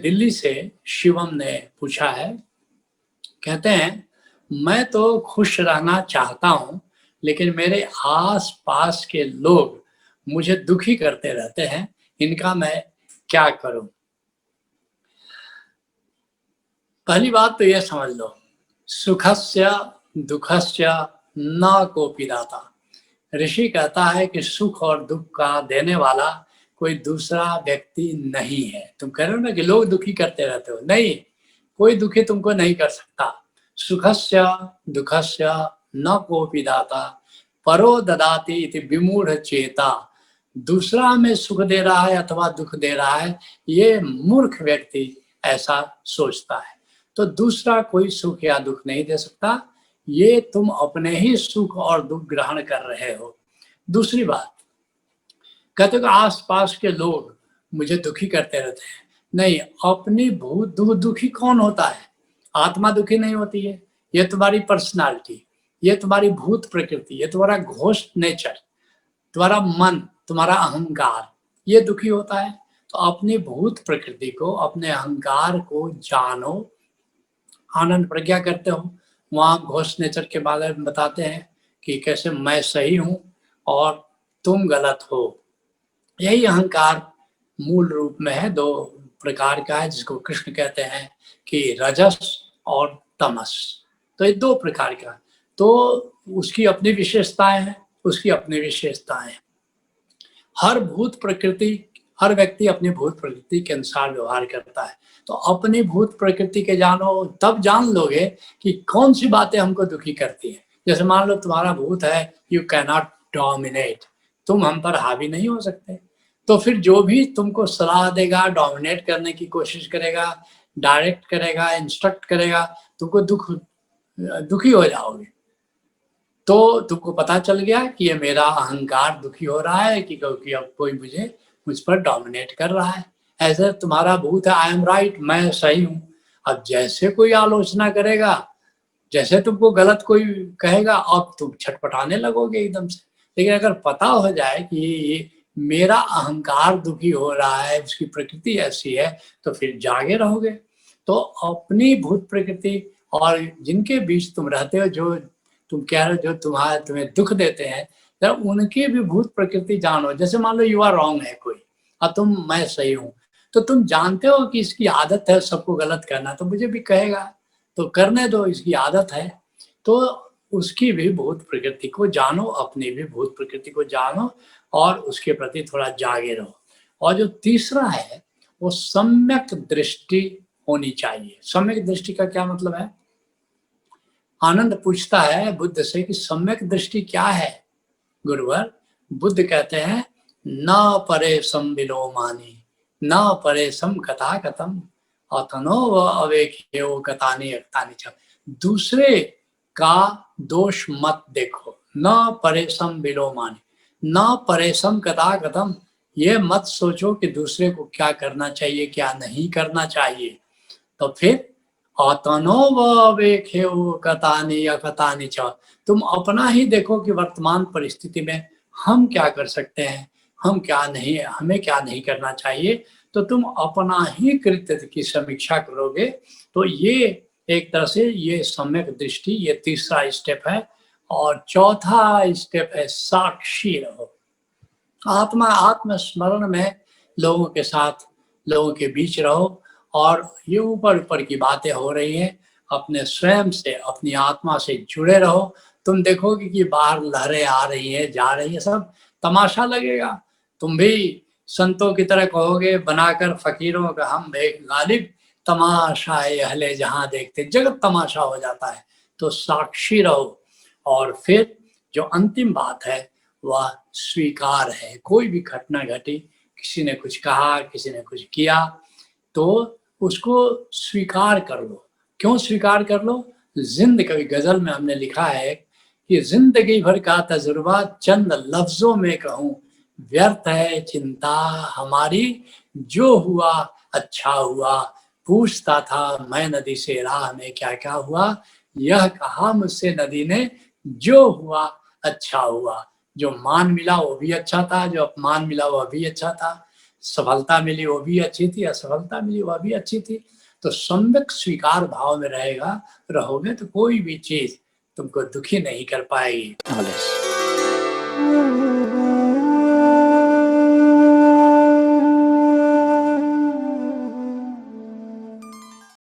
दिल्ली से शिवम ने पूछा है, कहते हैं मैं तो खुश रहना चाहता हूँ लेकिन मेरे आस पास के लोग मुझे दुखी करते रहते हैं, इनका मैं क्या करूं। पहली बात तो यह समझ लो, सुखस्य दुखस्य न कोपि दाता। ऋषि कहता है कि सुख और दुख का देने वाला कोई दूसरा व्यक्ति नहीं है। तुम कह रहे हो ना कि लोग दुखी करते रहते हो, नहीं, कोई दुखी तुमको नहीं कर सकता। सुखस्य दुखस्य न कोपि दाता परो ददाति इति विमूढ़ चेता। दूसरा हमें सुख दे रहा है अथवा दुख दे रहा है, ये मूर्ख व्यक्ति ऐसा सोचता है। तो दूसरा कोई सुख या दुख नहीं दे सकता, ये तुम अपने ही सुख और दुख ग्रहण कर रहे हो। दूसरी बात, कहते हो आसपास के लोग मुझे दुखी करते रहते हैं, नहीं, अपनी भूत दुखी कौन होता है? आत्मा दुखी नहीं होती है, ये तुम्हारी पर्सनालिटी, ये तुम्हारी भूत प्रकृति, ये तुम्हारा घोस्ट नेचर, तुम्हारा मन, तुम्हारा अहंकार, ये दुखी होता है। तो अपनी भूत प्रकृति को, अपने अहंकार को जानो, आनंद प्रज्ञा करते हो। वहां घोष नेचर के बारे में बताते हैं कि कैसे मैं सही हूं और तुम गलत हो। यही अहंकार मूल रूप में है, दो प्रकार का है, जिसको कृष्ण कहते हैं कि रजस और तमस। तो ये दो प्रकार का, तो उसकी अपनी विशेषताएं हैं, उसकी अपनी विशेषताएं हैं। हर भूत प्रकृति, हर व्यक्ति अपनी भूत प्रकृति के अनुसार व्यवहार करता है। तो अपनी भूत प्रकृति के जानो, तब जान लोगे कि कौन सी बातें हमको दुखी करती हैं। जैसे मान लो तुम्हारा भूत है यू कैन नॉट डोमिनेट, तुम हम पर हावी नहीं हो सकते। तो फिर जो भी तुमको सलाह देगा, डोमिनेट करने की कोशिश करेगा, डायरेक्ट करेगा, इंस्ट्रक्ट करेगा, तुमको दुखी हो जाओगे। तो तुमको पता चल गया कि ये मेरा अहंकार दुखी हो रहा है कि क्योंकि अब कोई मुझ पर डोमिनेट कर रहा है। ऐसे तुम्हारा भूत है आई एम राइट, मैं सही हूँ। अब जैसे कोई आलोचना करेगा, जैसे तुमको गलत कोई कहेगा, अब तुम छटपटाने लगोगे एकदम से। लेकिन अगर पता हो जाए कि ये मेरा अहंकार दुखी हो रहा है, उसकी प्रकृति ऐसी है, तो फिर जागे रहोगे। तो अपनी भूत प्रकृति और जिनके बीच तुम रहते हो, जो तुम कह रहे हो जो तुम्हें दुख देते हैं, जब उनकी भी भूत प्रकृति जानो। जैसे मान लो यू आर रॉन्ग है कोई और तुम मैं सही हूँ, तो तुम जानते हो कि इसकी आदत है सबको गलत करना, तो मुझे भी कहेगा, तो करने दो, इसकी आदत है। तो उसकी भी भूत प्रकृति को जानो, अपनी भी भूत प्रकृति को जानो और उसके प्रति थोड़ा जागे रहो। और जो तीसरा है वो सम्यक दृष्टि होनी चाहिए। सम्यक दृष्टि का क्या मतलब है? आनंद पूछता है बुद्ध से कि सम्यक दृष्टि क्या है गुरुवर? बुद्ध कहते हैं न परे संविलोमानी न परे सम कथा कथम अतनो व अवेख्यो गतानि अक्तानि च। दूसरे का दोष मत देखो, न परे संविलोमानी न परे सम कथा कथम। ये मत सोचो कि दूसरे को क्या करना चाहिए क्या नहीं करना चाहिए। तो फिर अतनो वेख्यो कतानि अकतानि च, तुम अपना ही देखो कि वर्तमान परिस्थिति में हम क्या कर सकते हैं, हम क्या नहीं, हमें क्या नहीं करना चाहिए। तो तुम अपना ही कृत्य की समीक्षा करोगे। तो ये एक तरह से ये सम्यक दृष्टि, ये तीसरा स्टेप है। और चौथा स्टेप है साक्षी रहो। आत्मस्मरण में लोगों के साथ, लोगों के बीच रहो। और ये ऊपर ऊपर की बातें हो रही हैं, अपने स्वयं से, अपनी आत्मा से जुड़े रहो। तुम देखोगे कि बाहर लहरें आ रही हैं, जा रही हैं, सब तमाशा लगेगा। तुम भी संतों की तरह कहोगे बनाकर फकीरों का, हम एक गालिब तमाशा है अहले जहां देखते, जगत तमाशा हो जाता है। तो साक्षी रहो। और फिर जो अंतिम बात है वह स्वीकार है। कोई भी घटना घटी, किसी ने कुछ कहा, किसी ने कुछ किया, तो उसको स्वीकार कर लो। क्यों स्वीकार कर लो? कभी गजल में हमने लिखा है कि जिंदगी भर का तजुर्बा चंद लफ्जों में कहूँ, व्यर्थ है चिंता हमारी, जो हुआ अच्छा हुआ। पूछता था मैं नदी से राह में क्या क्या हुआ, यह कहा मुझसे नदी ने, जो हुआ अच्छा हुआ। जो मान मिला वो भी अच्छा था, जो अपमान मिला वह भी अच्छा था। सफलता मिली वो भी अच्छी थी, असफलता मिली वह भी अच्छी थी। तो सम्यक स्वीकार भाव में रहोगे तो कोई भी चीज तुमको दुखी नहीं कर पाएगी।